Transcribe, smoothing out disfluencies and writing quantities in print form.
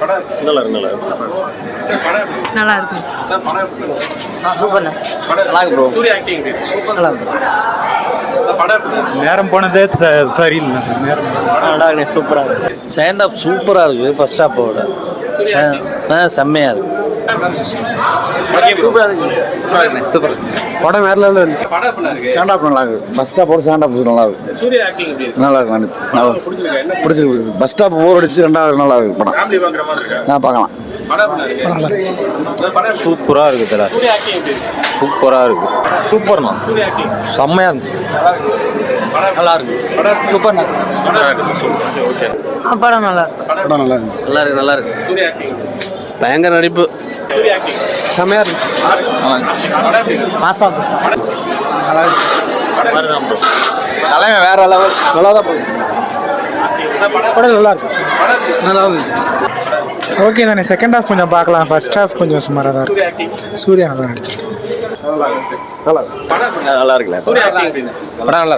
நல்லா இருக்கு நல்லா இருக்கு நல்லா இருக்கும். சூப்பர்ண்ணா. நல்லா இருக்கு ப்ரோ. நல்லா இருக்கு. நேரம் போனதே சரியில்லை. நேரம் நல்லா இருக்கு. சூப்பராக இருக்கு. செகண்ட் ஹாஃப் சூப்பராக இருக்குது ஃபர்ஸ்ட் ஹாஃபோட. செம்மையாக இருக்கு. சூப்பர். படம் வேற லெவலில் இருந்துச்சு. ஸ்டாண்ட் அப் நல்லா இருக்கு. பஸ் ஸ்டாப்போட ஸ்டாண்ட் அப் நல்லா இருக்கு. நல்லா இருக்கு. பிடிச்சிருக்கு. பஸ் ஸ்டாப் போர் அடிச்சு ரெண்டாவது நல்லா இருக்கு படம். பார்க்கலாம். சூப்பராக இருக்குது தல. சூப்பராக இருக்கு. சூப்பர்ண்ணா. செம்மையா இருக்கு. நல்லா இருக்கு. சூப்பர்ண்ணா. படம் நல்லா இருக்கு. படம் நல்லா இருக்கு. நல்லா இருக்கு. நல்லா இருக்கு. பயங்கர நடிப்பு. செம்மையா இருந்துச்சு. மாசம் தலைவன் வேற லெவல். நல்லா தான் போகுது. படம் நல்லா இருக்கு. நல்லா இருக்கு. ஓகே தானே. செகண்ட் ஹாஃப் கொஞ்சம் பார்க்கலாம். ஃபர்ஸ்ட் ஹாஃப் கொஞ்சம் சுமாராக தான் இருக்கு. சூர்யா நல்லா நடிச்சிருக்கு. நல்லா இருக்குல்ல படம் நல்லா